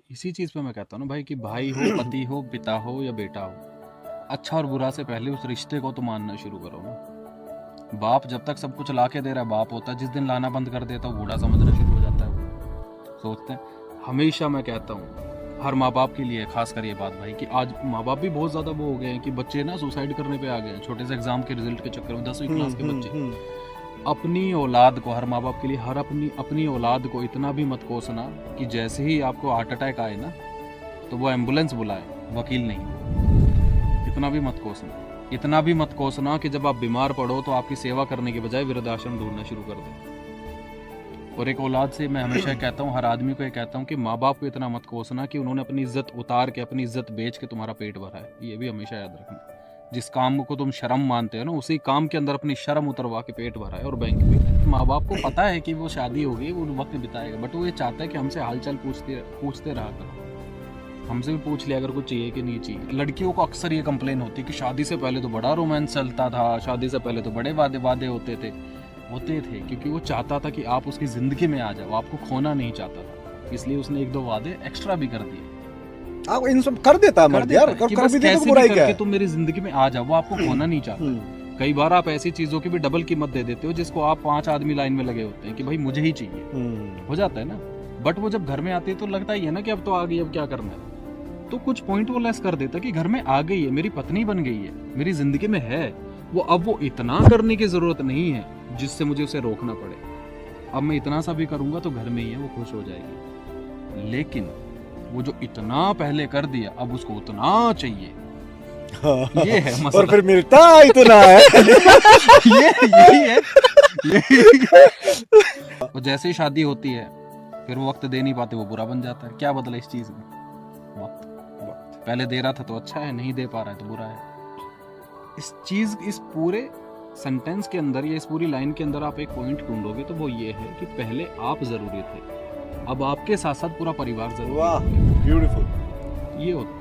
इसी चीज़ पे मैं कहता हूँ ना भाई कि भाई हो, पति हो, पिता हो या बेटा हो, अच्छा और बुरा से पहले उस रिश्ते को तो मानना शुरू करो ना। बाप जब तक सब कुछ ला के दे रहा है बाप होता है, जिस दिन लाना बंद कर देता है बूढ़ा समझना शुरू हो जाता है। वो सोचते हैं, हमेशा मैं कहता हूँ हर माँ बाप के लिए खास कर ये बात भाई कि आज माँ बाप भी बहुत ज़्यादा वो हो गए हैं कि बच्चे ना सुसाइड करने पे आ गए हैं छोटे से एग्जाम के रिजल्ट के चक्कर में। 10वीं क्लास के बच्चे अपनी औलाद को, हर माँ बाप के लिए हर अपनी औलाद को इतना भी मत कोसना कि जैसे ही आपको हार्ट अटैक आए ना तो वो एम्बुलेंस बुलाए, वकील नहीं। इतना भी मत कोसना, इतना भी मत कोसना कि जब आप बीमार पड़ो तो आपकी सेवा करने के बजाय वृद्धाश्रम ढूंढना शुरू कर दो। और एक औलाद से मैं हमेशा कहता हूँ, हर आदमी को ये कहता हूँ कि माँ बाप को इतना मत कोसना कि उन्होंने अपनी इज्जत उतार के, अपनी इज्जत बेच के तुम्हारा पेट भरा है। ये भी हमेशा याद रखना। जिस काम को तुम शर्म मानते हो ना, उसी काम के अंदर अपनी शर्म उतरवा के पेट भरा है। और बैंक भी, माँ बाप को पता है कि वो शादी होगी, वो वक्त बिताएगा, बट वो ये चाहता है कि हमसे हालचाल पूछते रहा करो। हमसे भी पूछ लिया अगर कुछ चाहिए कि नहीं चाहिए। लड़कियों को अक्सर ये कंप्लेन होती है कि शादी से पहले तो बड़ा रोमांस चलता था, शादी से पहले तो बड़े वादे होते थे, क्योंकि वो चाहता था कि आप उसकी जिंदगी में आ जाओ, आपको खोना नहीं चाहता था, इसलिए उसने 1-2 वादे एक्स्ट्रा भी कर दिए। आप इन सब कर देता है मर्द यार, कर भी दे तो बुराई क्या है? तुम मेरी जिंदगी में आ जाओ, वो आपको खोना नहीं चाहता। कई बार आप ऐसी चीजों की भी डबल कीमत दे देते हो जिसको आप 5 आदमी लाइन में लगे होते हैं कि भाई मुझे ही चाहिए, हो जाता है ना। बट वो जब घर में आती है तो लगता ही है ना कि अब तो आ गई, अब क्या करना है। तो कुछ पॉइंट वो लेस कर देता कि घर में आ गई है, मेरी पत्नी बन गई है, मेरी जिंदगी में है वो, अब वो इतना करने की जरूरत नहीं है जिससे मुझे उसे रोकना पड़े। अब मैं इतना सा भी करूंगा तो घर में ही है, वो खुश हो जाएगी। लेकिन वो जो इतना पहले कर दिया अब उसको उतना चाहिए, ये है मसला। और फिर मिलता इतना है। यही है। और जैसे ही शादी होती है फिर वो वक्त दे नहीं पाते, वो बुरा बन जाता है। क्या बदला इस चीज में? वक्त। पहले दे रहा था तो अच्छा है, नहीं दे पा रहा है तो बुरा है। इस पूरे सेंटेंस के अंदर या इस पूरी लाइन के अंदर आप एक पॉइंट ढूंढोगे तो वो ये है कि पहले आप जरूरी थे, अब आपके साथ साथ पूरा परिवार जरूरी है। वाह, ब्यूटीफुल। ये होता है।